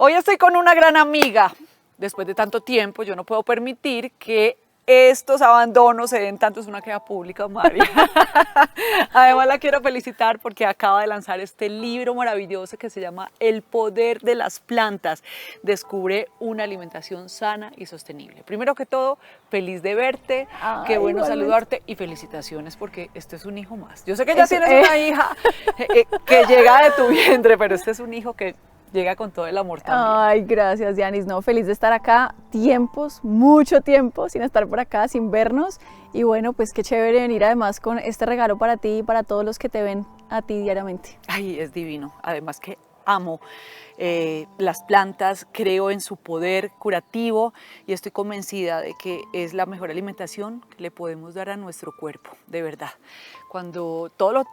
Hoy estoy con una gran amiga. Después de tanto tiempo, yo no puedo permitir que estos abandonos se den tanto. Es una queja pública, María. Además, la quiero felicitar porque acaba de lanzar este libro maravilloso que se llama El poder de las plantas. Descubre una alimentación sana y sostenible. Primero que todo, feliz de verte. Qué bueno igualmente. saludarte y felicitaciones porque este es un hijo más. Yo sé que ya tienes una hija que llega de tu vientre, pero este es un hijo que llega con todo el amor también. Ay, gracias, Yanis. No, feliz de estar acá. Mucho tiempo sin estar por acá, sin vernos. Y bueno, pues qué chévere venir además con este regalo para ti y para todos los que te ven a ti diariamente. Ay, es divino. Además que amo las plantas, creo en su poder curativo y estoy convencida de que es la mejor alimentación que le podemos dar a nuestro cuerpo, de verdad. Cuando todo lo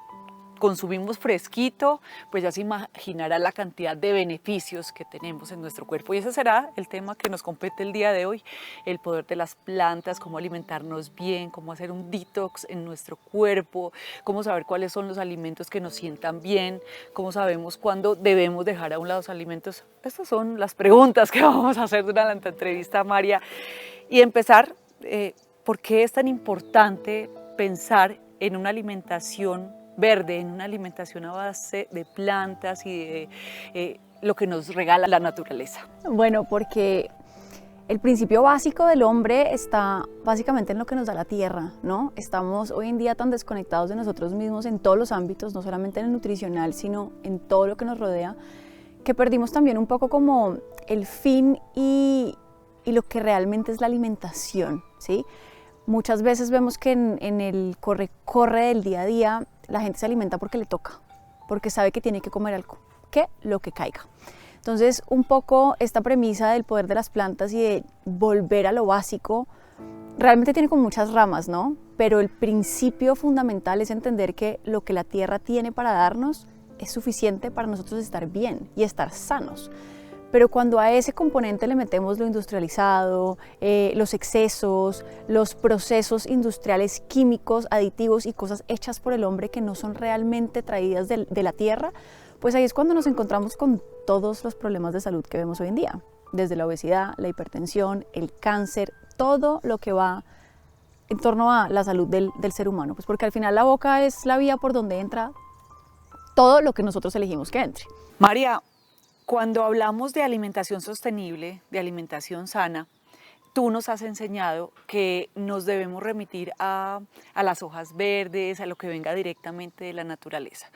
consumimos fresquito, pues ya se imaginará la cantidad de beneficios que tenemos en nuestro cuerpo. Y ese será el tema que nos compete el día de hoy, el poder de las plantas, cómo alimentarnos bien, cómo hacer un detox en nuestro cuerpo, cómo saber cuáles son los alimentos que nos sientan bien, cómo sabemos cuándo debemos dejar a un lado los alimentos. Estas son las preguntas que vamos a hacer durante la entrevista, María. Y empezar, ¿por qué es tan importante pensar en una alimentación verde, en una alimentación a base de plantas y de lo que nos regala la naturaleza? Bueno, porque el principio básico del hombre está básicamente en lo que nos da la tierra, ¿no? Estamos hoy en día tan desconectados de nosotros mismos en todos los ámbitos, no solamente en el nutricional, sino en todo lo que nos rodea, que perdimos también un poco como el fin y lo que realmente es la alimentación, ¿sí? Muchas veces vemos que en el corre-corre del día a día la gente se alimenta porque le toca, porque sabe que tiene que comer algo, lo que caiga. Entonces, un poco esta premisa del poder de las plantas y de volver a lo básico, realmente tiene como muchas ramas, ¿no? Pero el principio fundamental es entender que lo que la tierra tiene para darnos es suficiente para nosotros estar bien y estar sanos. Pero cuando a ese componente le metemos lo industrializado, los excesos, los procesos industriales químicos, aditivos y cosas hechas por el hombre que no son realmente traídas de la tierra, pues ahí es cuando nos encontramos con todos los problemas de salud que vemos hoy en día. Desde la obesidad, la hipertensión, el cáncer, todo lo que va en torno a la salud del ser humano. Pues porque al final la boca es la vía por donde entra todo lo que nosotros elegimos que entre. María, cuando hablamos de alimentación sostenible, de alimentación sana, tú nos has enseñado que nos debemos remitir a las hojas verdes, a lo que venga directamente de la naturaleza.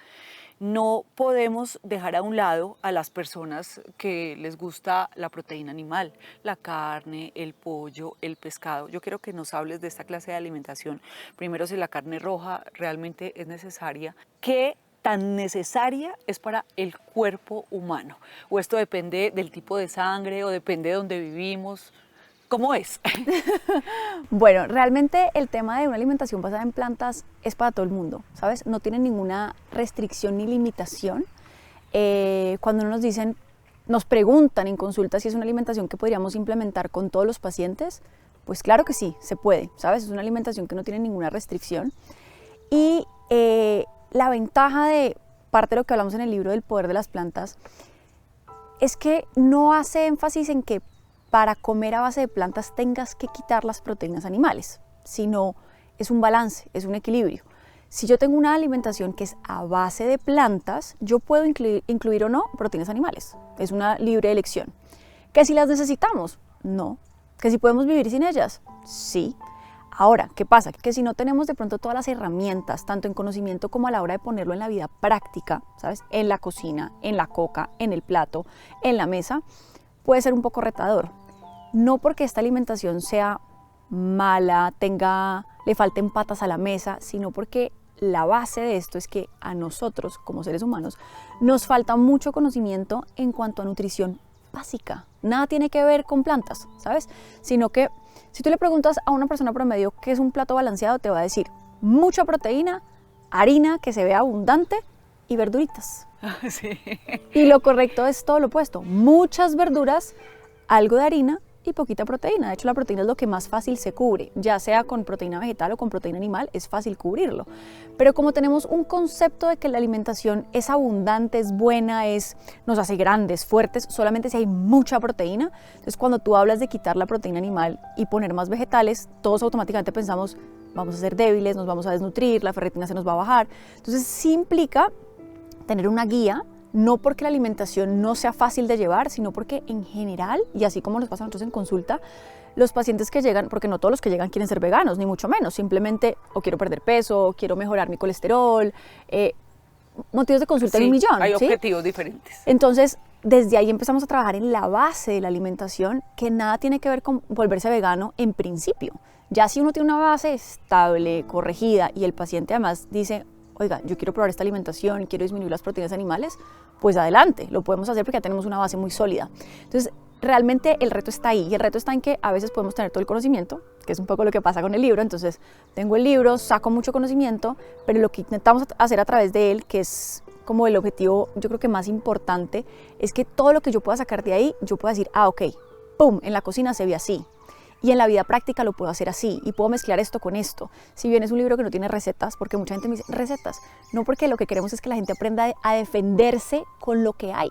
No podemos dejar a un lado a las personas que les gusta la proteína animal, la carne, el pollo, el pescado. Yo quiero que nos hables de esta clase de alimentación. Primero, si la carne roja realmente es necesaria. ¿Qué tan necesaria es para el cuerpo humano? ¿O esto depende del tipo de sangre o depende de dónde vivimos? ¿Cómo es? Bueno, realmente el tema de una alimentación basada en plantas es para todo el mundo, ¿sabes? No tiene ninguna restricción ni limitación. Cuando nos preguntan en consulta si es una alimentación que podríamos implementar con todos los pacientes, pues claro que sí, se puede, ¿sabes? Es una alimentación que no tiene ninguna restricción. Y la ventaja de parte de lo que hablamos en el libro del poder de las plantas es que no hace énfasis en que para comer a base de plantas tengas que quitar las proteínas animales, sino es un balance, es un equilibrio. Si yo tengo una alimentación que es a base de plantas, yo puedo incluir o no proteínas animales, es una libre elección. ¿Que si las necesitamos? No. ¿Que si podemos vivir sin ellas? Sí. Ahora, ¿qué pasa? Que si no tenemos de pronto todas las herramientas, tanto en conocimiento como a la hora de ponerlo en la vida práctica, ¿sabes? En la cocina, en la coca, en el plato, en la mesa, puede ser un poco retador. No porque esta alimentación sea mala, le falten patas a la mesa, sino porque la base de esto es que a nosotros, como seres humanos, nos falta mucho conocimiento en cuanto a nutrición básica. Nada tiene que ver con plantas, ¿sabes? Sino que si tú le preguntas a una persona promedio qué es un plato balanceado, te va a decir mucha proteína, harina que se vea abundante y verduritas. Sí. Y lo correcto es todo lo opuesto. Muchas verduras, algo de harina y poquita proteína. De hecho, la proteína es lo que más fácil se cubre, ya sea con proteína vegetal o con proteína animal, es fácil cubrirlo. Pero como tenemos un concepto de que la alimentación es abundante, es buena, nos hace grandes, fuertes, solamente si hay mucha proteína, entonces cuando tú hablas de quitar la proteína animal y poner más vegetales, todos automáticamente pensamos, vamos a ser débiles, nos vamos a desnutrir, la ferritina se nos va a bajar. Entonces sí implica tener una guía, no porque la alimentación no sea fácil de llevar, sino porque en general, y así como nos pasa a nosotros en consulta, los pacientes que llegan, porque no todos los que llegan quieren ser veganos, ni mucho menos, simplemente o quiero perder peso, o quiero mejorar mi colesterol, motivos de consulta hay un millón. Hay objetivos diferentes. Entonces, desde ahí empezamos a trabajar en la base de la alimentación, que nada tiene que ver con volverse vegano en principio. Ya si uno tiene una base estable, corregida, y el paciente además dice, oiga, yo quiero probar esta alimentación, quiero disminuir las proteínas animales, pues adelante, lo podemos hacer porque ya tenemos una base muy sólida. Entonces, realmente el reto está ahí, y el reto está en que a veces podemos tener todo el conocimiento, que es un poco lo que pasa con el libro. Entonces, tengo el libro, saco mucho conocimiento, pero lo que intentamos hacer a través de él, que es como el objetivo, yo creo que más importante, es que todo lo que yo pueda sacar de ahí, yo pueda decir, ok, pum, en la cocina se ve así. Y en la vida práctica lo puedo hacer así y puedo mezclar esto con esto. Si bien es un libro que no tiene recetas, porque mucha gente me dice recetas, no, porque lo que queremos es que la gente aprenda a defenderse con lo que hay.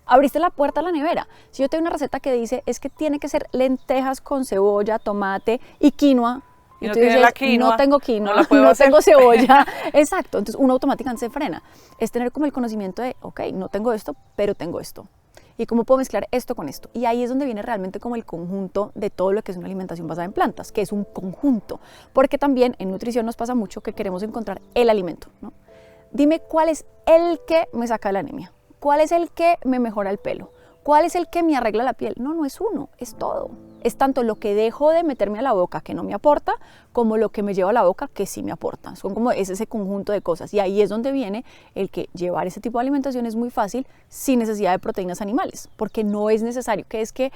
Abriste la puerta a la nevera. Si yo tengo una receta que dice es que tiene que ser lentejas con cebolla, tomate y quinoa, y no tiene la quinoa, no tengo quinoa, no la puedo hacer. tengo cebolla. Exacto, entonces uno automáticamente se frena. Es tener como el conocimiento de, ok, no tengo esto, pero tengo esto. ¿Y cómo puedo mezclar esto con esto? Y ahí es donde viene realmente como el conjunto de todo lo que es una alimentación basada en plantas, que es un conjunto. Porque también en nutrición nos pasa mucho que queremos encontrar el alimento, ¿no? Dime cuál es el que me saca la anemia, cuál es el que me mejora el pelo, cuál es el que me arregla la piel. No, no es uno, es todo. Es tanto lo que dejo de meterme a la boca que no me aporta, como lo que me llevo a la boca que sí me aporta. Son como ese conjunto de cosas. Y ahí es donde viene el que llevar ese tipo de alimentación es muy fácil sin necesidad de proteínas animales, porque no es necesario, que es que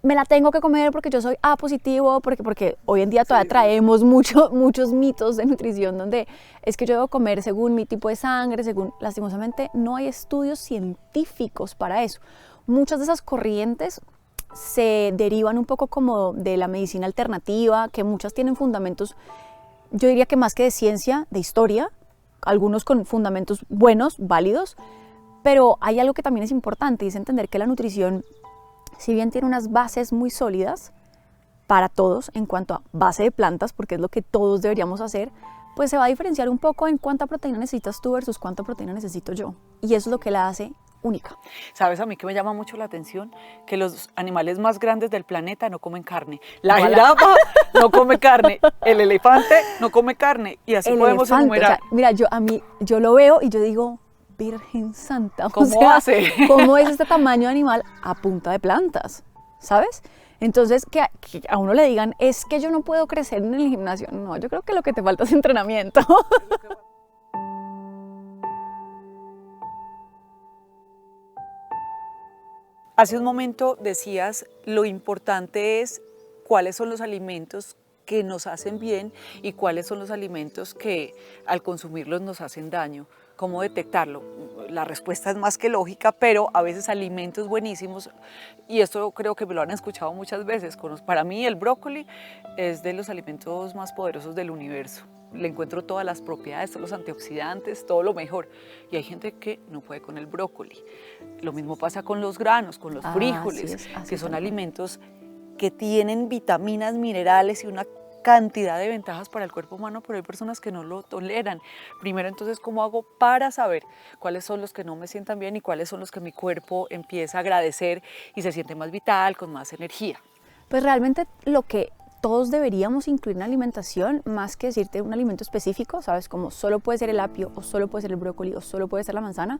me la tengo que comer porque yo soy A positivo, porque hoy en día todavía traemos muchos mitos de nutrición donde es que yo debo comer según mi tipo de sangre, según, lastimosamente, no hay estudios científicos para eso. Muchas de esas corrientes se derivan un poco como de la medicina alternativa, que muchas tienen fundamentos, yo diría que más que de ciencia, de historia, algunos con fundamentos buenos, válidos, pero hay algo que también es importante, y es entender que la nutrición, si bien tiene unas bases muy sólidas para todos en cuanto a base de plantas, porque es lo que todos deberíamos hacer, pues se va a diferenciar un poco en cuánta proteína necesitas tú versus cuánta proteína necesito yo. Y eso es lo que la hace única. ¿Sabes a mí que me llama mucho la atención? Que los animales más grandes del planeta no comen carne. La jirafa no come carne, el elefante no come carne, y así podemos enumerar. O sea, mira, yo lo veo y yo digo, Virgen Santa, ¿cómo hace? ¿Cómo es este tamaño de animal a punta de plantas? ¿Sabes? Entonces, que a uno le digan, es que yo no puedo crecer en el gimnasio. No, yo creo que lo que te falta es entrenamiento. Hace un momento decías, lo importante es cuáles son los alimentos que nos hacen bien y cuáles son los alimentos que al consumirlos nos hacen daño. ¿Cómo detectarlo? La respuesta es más que lógica, pero a veces alimentos buenísimos, y esto creo que me lo han escuchado muchas veces, para mí el brócoli es de los alimentos más poderosos del universo. Le encuentro todas las propiedades, todos los antioxidantes, todo lo mejor. Y hay gente que no puede con el brócoli. Lo mismo pasa con los granos, con los frijoles, que son alimentos que tienen vitaminas, minerales y una cantidad de ventajas para el cuerpo humano, pero hay personas que no lo toleran. Primero, entonces, ¿cómo hago para saber cuáles son los que no me sientan bien y cuáles son los que mi cuerpo empieza a agradecer y se siente más vital, con más energía? Pues realmente lo que todos deberíamos incluir en la alimentación, más que decirte un alimento específico, ¿sabes? Como solo puede ser el apio, o solo puede ser el brócoli, o solo puede ser la manzana.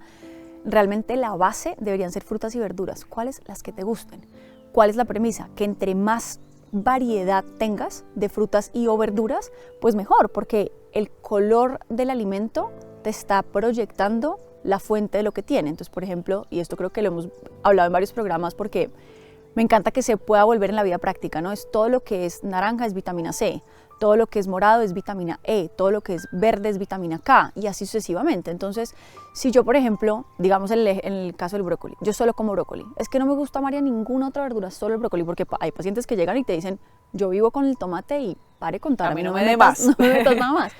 Realmente la base deberían ser frutas y verduras. ¿Cuáles? Las que te gusten. ¿Cuál es la premisa? Que entre más variedad tengas de frutas y o verduras, pues mejor, porque el color del alimento te está proyectando la fuente de lo que tiene. Entonces, por ejemplo, y esto creo que lo hemos hablado en varios programas porque me encanta que se pueda volver en la vida práctica, ¿no? Es todo lo que es naranja es vitamina C, todo lo que es morado es vitamina E, todo lo que es verde es vitamina K y así sucesivamente. Entonces, si yo, por ejemplo, digamos en el caso del brócoli, yo solo como brócoli, es que no me gusta, María, ninguna otra verdura, solo el brócoli, porque hay pacientes que llegan y te dicen, yo vivo con el tomate y pare contar, a mí no me dé más. No me metas nada más.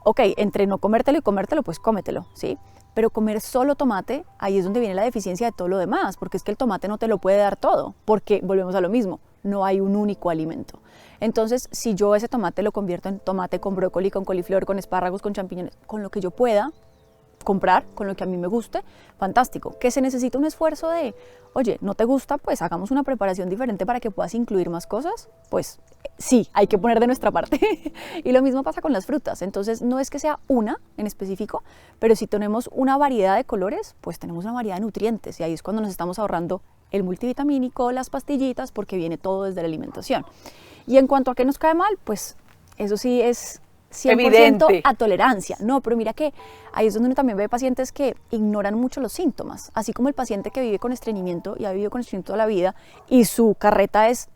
Ok, entre no comértelo y comértelo, pues cómetelo, ¿sí? Pero comer solo tomate, ahí es donde viene la deficiencia de todo lo demás, porque es que el tomate no te lo puede dar todo, porque volvemos a lo mismo, no hay un único alimento. Entonces, si yo ese tomate lo convierto en tomate con brócoli, con coliflor, con espárragos, con champiñones, con lo que yo pueda comprar, con lo que a mí me guste, fantástico. Que se necesita un esfuerzo de, oye, ¿no te gusta? Pues hagamos una preparación diferente para que puedas incluir más cosas. Pues sí, hay que poner de nuestra parte. Y lo mismo pasa con las frutas. Entonces, no es que sea una en específico, pero si tenemos una variedad de colores, pues tenemos una variedad de nutrientes. Y ahí es cuando nos estamos ahorrando el multivitamínico, las pastillitas, porque viene todo desde la alimentación. Y en cuanto a qué nos cae mal, pues eso sí es 100% evidente. a tolerancia. No, pero mira que ahí es donde uno también ve pacientes que ignoran mucho los síntomas, así como el paciente que vive con estreñimiento y ha vivido con estreñimiento toda la vida y su carreta es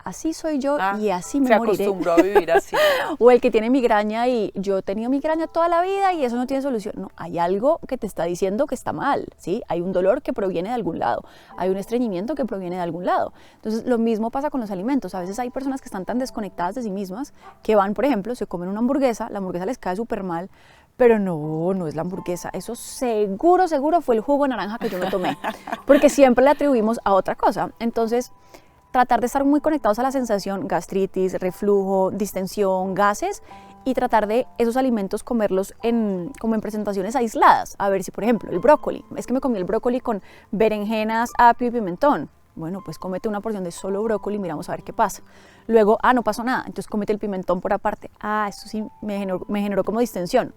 así soy yo y así me moriré. Se acostumbró a vivir así. O el que tiene migraña y yo he tenido migraña toda la vida y eso no tiene solución. No, hay algo que te está diciendo que está mal, ¿sí? Hay un dolor que proviene de algún lado, hay un estreñimiento que proviene de algún lado. Entonces, lo mismo pasa con los alimentos. A veces hay personas que están tan desconectadas de sí mismas que van, por ejemplo, se comen una hamburguesa, la hamburguesa les cae súper mal, pero no es la hamburguesa. Eso seguro fue el jugo de naranja que yo me tomé, porque siempre le atribuimos a otra cosa. Entonces, tratar de estar muy conectados a la sensación, gastritis, reflujo, distensión, gases, y tratar de esos alimentos comerlos como en presentaciones aisladas. A ver si, por ejemplo, el brócoli, es que me comí el brócoli con berenjenas, apio y pimentón. Bueno, pues cómete una porción de solo brócoli y miramos a ver qué pasa. Luego, no pasó nada, entonces cómete el pimentón por aparte. Esto sí me generó como distensión.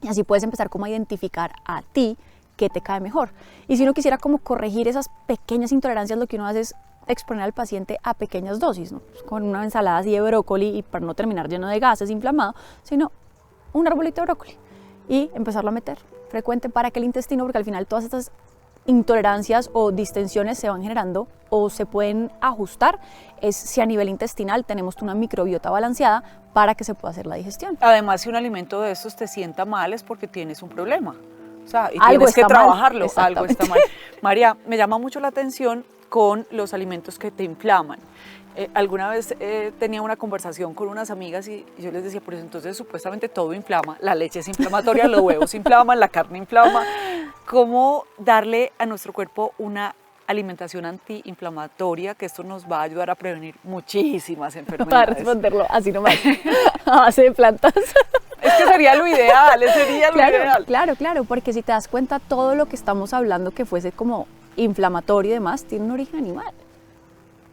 Y así puedes empezar como a identificar a ti qué te cae mejor. Y si uno quisiera como corregir esas pequeñas intolerancias, lo que uno hace es exponer al paciente a pequeñas dosis, ¿no? Pues con una ensalada así de brócoli y para no terminar lleno de gases, inflamado, sino un arbolito de brócoli y empezarlo a meter frecuente para que el intestino, porque al final todas estas intolerancias o distensiones se van generando o se pueden ajustar, es si a nivel intestinal tenemos una microbiota balanceada para que se pueda hacer la digestión. Además, si un alimento de estos te sienta mal es porque tienes un problema. O sea, y algo tienes que trabajarlo, algo está mal. María, me llama mucho la atención con los alimentos que te inflaman. Alguna vez tenía una conversación con unas amigas y yo les decía, pues entonces supuestamente todo inflama, la leche es inflamatoria, los huevos inflaman, la carne inflama. ¿Cómo darle a nuestro cuerpo una alimentación antiinflamatoria, que esto nos va a ayudar a prevenir muchísimas enfermedades? Para responderlo así nomás, a base de plantas. Es que sería lo ideal, sería lo ideal. Claro, porque si te das cuenta, todo lo que estamos hablando que fuese como inflamatorio y demás, tiene un origen animal,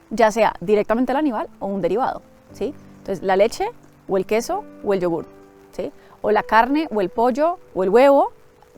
ya sea directamente el animal o un derivado, ¿sí? Entonces, la leche o el queso o el yogur, ¿sí? O la carne o el pollo o el huevo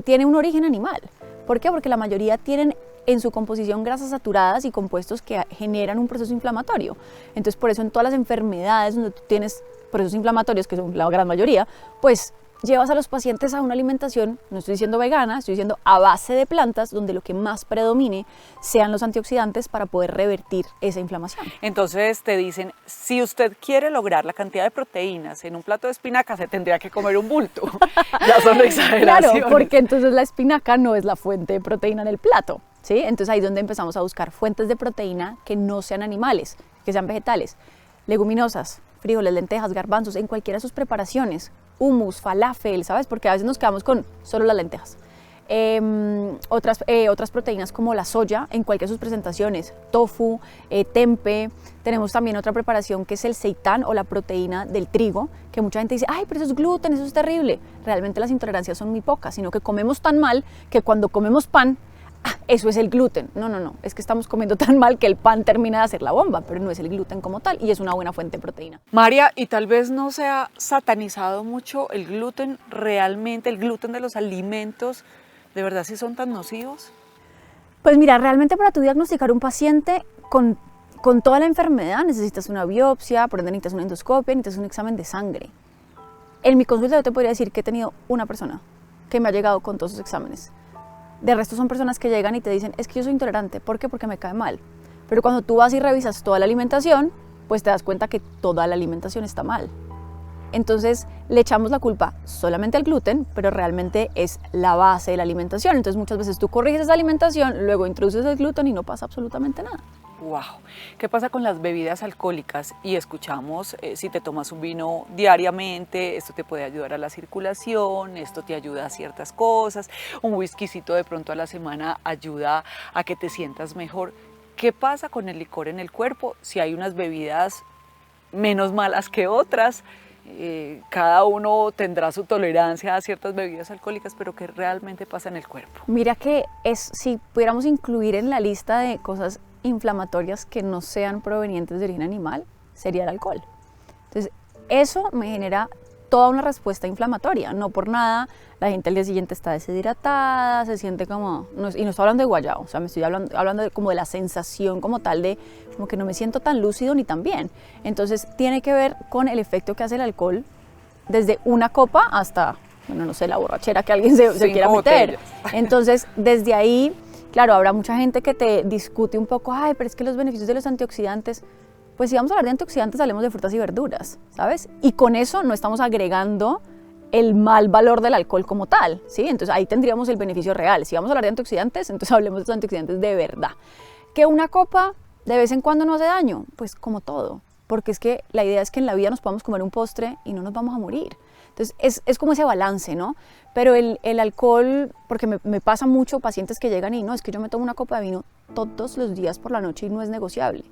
tiene un origen animal. ¿Por qué? Porque la mayoría tienen en su composición grasas saturadas y compuestos que generan un proceso inflamatorio. Entonces, por eso en todas las enfermedades donde tú tienes procesos inflamatorios, que son la gran mayoría, pues llevas a los pacientes a una alimentación, no estoy diciendo vegana, estoy diciendo a base de plantas, donde lo que más predomine sean los antioxidantes para poder revertir esa inflamación. Entonces te dicen, si usted quiere lograr la cantidad de proteínas en un plato de espinaca, se tendría que comer un bulto. Ya son exageraciones. Claro, porque entonces la espinaca no es la fuente de proteína en el plato, ¿sí? Entonces ahí es donde empezamos a buscar fuentes de proteína que no sean animales, que sean vegetales, leguminosas, frijoles, lentejas, garbanzos, en cualquiera de sus preparaciones, hummus, falafel, ¿sabes? Porque a veces nos quedamos con solo las lentejas. Otras proteínas como la soya en cualquiera de sus presentaciones, tofu, tempe. Tenemos también otra preparación que es el seitán o la proteína del trigo, que mucha gente dice, ay, pero eso es gluten, eso es terrible. Realmente las intolerancias son muy pocas, sino que comemos tan mal que cuando comemos pan, eso es el gluten. No, es que estamos comiendo tan mal que el pan termina de hacer la bomba, pero no es el gluten como tal y es una buena fuente de proteína. María, y tal vez no se ha satanizado mucho el gluten, realmente el gluten de los alimentos, ¿de verdad sí son tan nocivos? Pues mira, realmente para tú diagnosticar un paciente con toda la enfermedad necesitas una biopsia, por ende necesitas una endoscopia, necesitas un examen de sangre. En mi consulta yo te podría decir que he tenido una persona que me ha llegado con todos sus exámenes. De resto son personas que llegan y te dicen, es que yo soy intolerante. ¿Por qué? Porque me cae mal. Pero cuando tú vas y revisas toda la alimentación, pues te das cuenta que toda la alimentación está mal. Entonces le echamos la culpa solamente al gluten, pero realmente es la base de la alimentación. Entonces muchas veces tú corriges esa alimentación, luego introduces el gluten y no pasa absolutamente nada. Wow. ¿Qué pasa con las bebidas alcohólicas? Y escuchamos, si te tomas un vino diariamente, esto te puede ayudar a la circulación, esto te ayuda a ciertas cosas, un whiskycito de pronto a la semana ayuda a que te sientas mejor. ¿Qué pasa con el licor en el cuerpo? Si hay unas bebidas menos malas que otras, cada uno tendrá su tolerancia a ciertas bebidas alcohólicas, pero ¿qué realmente pasa en el cuerpo? Mira que si pudiéramos incluir en la lista de cosas inflamatorias que no sean provenientes de origen animal, sería el alcohol. Entonces, eso me genera toda una respuesta inflamatoria. No por nada, la gente al día siguiente está deshidratada, se siente como, y no estoy hablando de guayao, o sea, me estoy hablando como de la sensación como tal de, como que no me siento tan lúcido ni tan bien. Entonces, tiene que ver con el efecto que hace el alcohol desde una copa hasta, bueno, no sé, la borrachera que alguien se quiera meter. Entonces, desde ahí, claro, habrá mucha gente que te discute un poco, ay, pero es que los beneficios de los antioxidantes, pues si vamos a hablar de antioxidantes, hablemos de frutas y verduras, ¿sabes? Y con eso no estamos agregando el mal valor del alcohol como tal, ¿sí? Entonces ahí tendríamos el beneficio real. Si vamos a hablar de antioxidantes, entonces hablemos de los antioxidantes de verdad. ¿Que una copa de vez en cuando no hace daño? Pues como todo, porque es que la idea es que en la vida nos podamos comer un postre y no nos vamos a morir. Entonces es como ese balance, ¿no? Pero el alcohol, porque me pasa mucho pacientes que llegan y no, es que yo me tomo una copa de vino todos los días por la noche y no es negociable.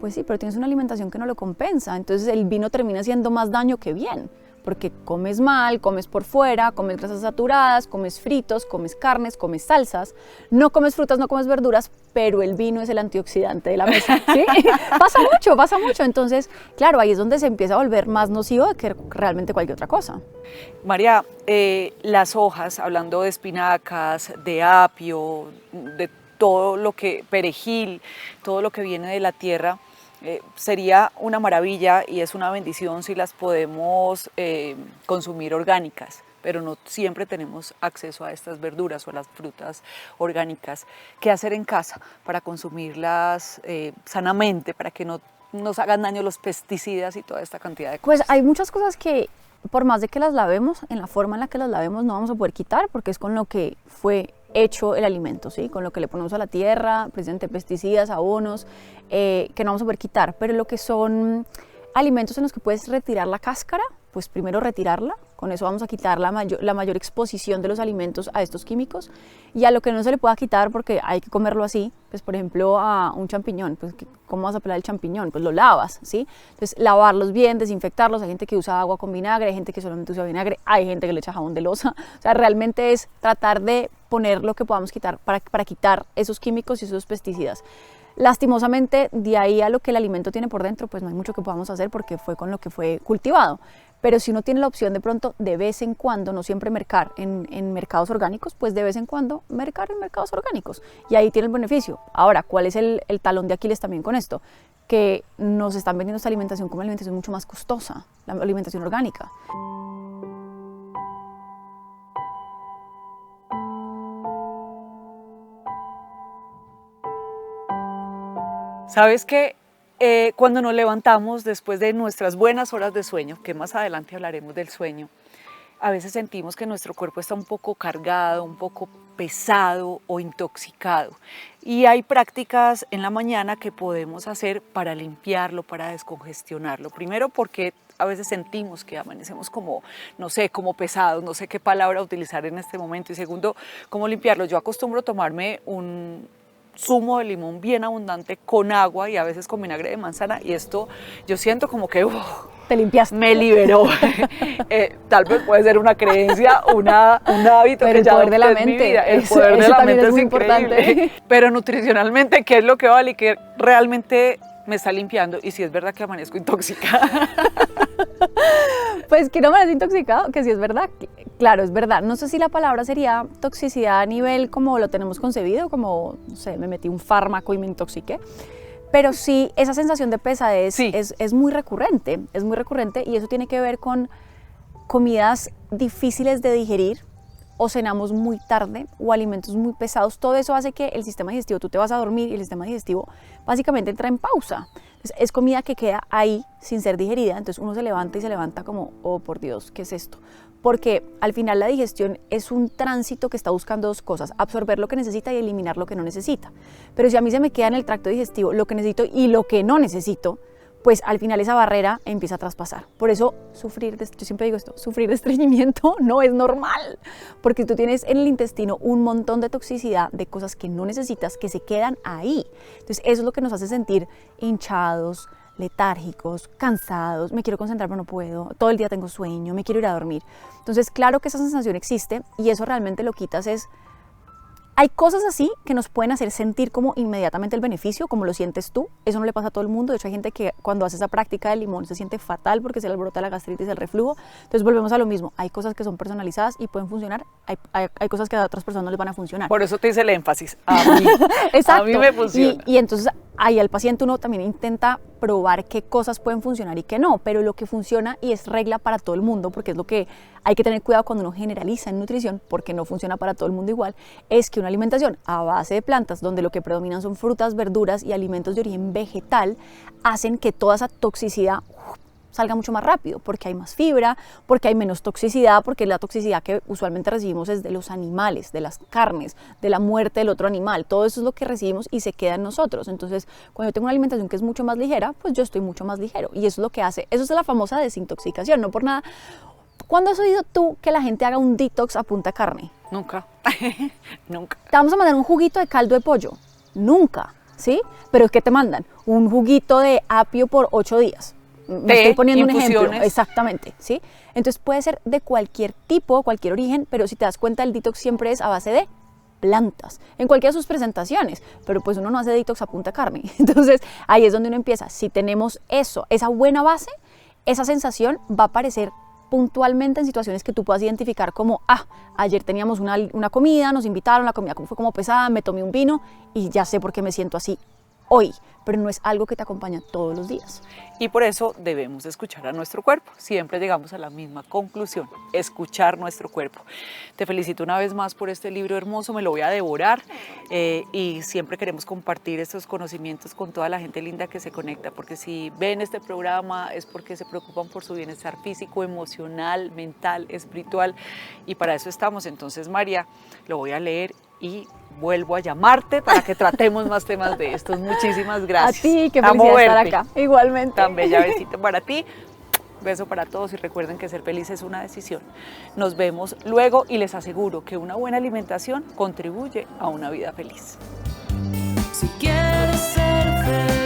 Pues sí, pero tienes una alimentación que no lo compensa, entonces el vino termina haciendo más daño que bien, porque comes mal, comes por fuera, comes grasas saturadas, comes fritos, comes carnes, comes salsas, no comes frutas, no comes verduras, pero el vino es el antioxidante de la mesa, ¿sí? Pasa mucho, entonces, claro, ahí es donde se empieza a volver más nocivo que realmente cualquier otra cosa. María, las hojas, hablando de espinacas, de apio, de todo lo que, perejil, todo lo que viene de la tierra, sería una maravilla y es una bendición si las podemos consumir orgánicas, pero no siempre tenemos acceso a estas verduras o a las frutas orgánicas. ¿Qué hacer en casa para consumirlas sanamente, para que no nos hagan daño los pesticidas y toda esta cantidad de cosas? Pues hay muchas cosas que, por más de que las lavemos, en la forma en la que las lavemos no vamos a poder quitar, porque es con lo que fue hecho el alimento, ¿sí? Con lo que le ponemos a la tierra, precisamente pesticidas, abonos, que no vamos a poder quitar, pero lo que son alimentos en los que puedes retirar la cáscara, pues primero retirarla, con eso vamos a quitar la mayor exposición de los alimentos a estos químicos, y a lo que no se le pueda quitar porque hay que comerlo así, pues por ejemplo a un champiñón, pues ¿cómo vas a pelar el champiñón? Pues lo lavas, ¿sí? Entonces lavarlos bien, desinfectarlos, hay gente que usa agua con vinagre, hay gente que solamente usa vinagre, hay gente que le echa jabón de loza, o sea, realmente es tratar de poner lo que podamos quitar para quitar esos químicos y esos pesticidas. Lastimosamente, de ahí a lo que el alimento tiene por dentro, pues no hay mucho que podamos hacer porque fue con lo que fue cultivado. Pero si uno tiene la opción de pronto, de vez en cuando, no siempre mercar en mercados orgánicos, pues de vez en cuando mercar en mercados orgánicos. Y ahí tiene el beneficio. Ahora, ¿cuál es el talón de Aquiles también con esto? Que nos están vendiendo esta alimentación como una alimentación mucho más costosa, la alimentación orgánica. ¿Sabes qué? Cuando nos levantamos después de nuestras buenas horas de sueño, que más adelante hablaremos del sueño, a veces sentimos que nuestro cuerpo está un poco cargado, un poco pesado o intoxicado. Y hay prácticas en la mañana que podemos hacer para limpiarlo, para descongestionarlo. Primero porque a veces sentimos que amanecemos como, no sé, como pesados, no sé qué palabra utilizar en este momento. Y segundo, cómo limpiarlo. Yo acostumbro tomarme un zumo de limón bien abundante con agua y a veces con vinagre de manzana, y esto yo siento como que te limpiaste, me liberó. Tal vez puede ser una creencia, un hábito, pero que el ya poder de la en mi mente, vida. El poder de la mente es muy increíble. Importante. Pero nutricionalmente, ¿qué es lo que vale y qué realmente me está limpiando? Y si es verdad que amanezco intoxicada. Pues que no me has intoxicado, que sí es verdad, claro, es verdad. No sé si la palabra sería toxicidad a nivel como lo tenemos concebido, como, no sé, me metí un fármaco y me intoxiqué, pero sí esa sensación de pesadez sí. es muy recurrente, y eso tiene que ver con comidas difíciles de digerir, o cenamos muy tarde, o alimentos muy pesados. Todo eso hace que el sistema digestivo, tú te vas a dormir y el sistema digestivo básicamente entra en pausa. Es comida que queda ahí sin ser digerida, entonces uno se levanta como, oh por Dios, ¿qué es esto? Porque al final la digestión es un tránsito que está buscando dos cosas, absorber lo que necesita y eliminar lo que no necesita. Pero si a mí se me queda en el tracto digestivo lo que necesito y lo que no necesito, pues al final esa barrera empieza a traspasar. Por eso yo siempre digo esto, sufrir de estreñimiento no es normal, porque tú tienes en el intestino un montón de toxicidad, de cosas que no necesitas, que se quedan ahí. Entonces eso es lo que nos hace sentir hinchados, letárgicos, cansados, me quiero concentrar pero no puedo, todo el día tengo sueño, me quiero ir a dormir. Entonces claro que esa sensación existe y eso realmente lo quitas es... Hay cosas así que nos pueden hacer sentir como inmediatamente el beneficio, como lo sientes tú. Eso no le pasa a todo el mundo. De hecho, hay gente que cuando hace esa práctica del limón se siente fatal porque se le alborota la gastritis, el reflujo. Entonces volvemos a lo mismo. Hay cosas que son personalizadas y pueden funcionar. Hay cosas que a otras personas no les van a funcionar. Por eso te hice el énfasis. A mí. Exacto. A mí me funciona. Y entonces ahí al paciente uno también intenta probar qué cosas pueden funcionar y qué no, pero lo que funciona y es regla para todo el mundo, porque es lo que hay que tener cuidado cuando uno generaliza en nutrición, porque no funciona para todo el mundo igual, es que una alimentación a base de plantas, donde lo que predominan son frutas, verduras y alimentos de origen vegetal, hacen que toda esa toxicidad salga mucho más rápido, porque hay más fibra, porque hay menos toxicidad, porque la toxicidad que usualmente recibimos es de los animales, de las carnes, de la muerte del otro animal, todo eso es lo que recibimos y se queda en nosotros. Entonces, cuando yo tengo una alimentación que es mucho más ligera, pues yo estoy mucho más ligero y eso es lo que hace, eso es la famosa desintoxicación, no por nada. ¿Cuándo has oído tú que la gente haga un detox a punta de carne? Nunca, nunca. Te vamos a mandar un juguito de caldo de pollo, nunca, ¿sí? Pero ¿qué te mandan? Un juguito de apio por 8 días. Me estoy poniendo un ejemplo, exactamente, ¿sí? Entonces puede ser de cualquier tipo, cualquier origen, pero si te das cuenta el detox siempre es a base de plantas, en cualquiera de sus presentaciones, pero pues uno no hace detox a punta carne. Entonces ahí es donde uno empieza. Si tenemos eso, esa buena base, esa sensación va a aparecer puntualmente en situaciones que tú puedas identificar como, ayer teníamos una comida, nos invitaron, la comida fue como pesada, me tomé un vino y ya sé por qué me siento así hoy, pero no es algo que te acompaña todos los días. Y por eso debemos escuchar a nuestro cuerpo. Siempre llegamos a la misma conclusión, escuchar nuestro cuerpo. Te felicito una vez más por este libro hermoso, me lo voy a devorar y siempre queremos compartir estos conocimientos con toda la gente linda que se conecta, porque si ven este programa es porque se preocupan por su bienestar físico, emocional, mental, espiritual y para eso estamos. Entonces, María, lo voy a leer y vuelvo a llamarte para que tratemos más temas de estos. Muchísimas gracias. A ti, qué felicidad estar acá. Igualmente. Tan bella, besito para ti. Beso para todos y recuerden que ser feliz es una decisión. Nos vemos luego y les aseguro que una buena alimentación contribuye a una vida feliz. Si quieres ser feliz.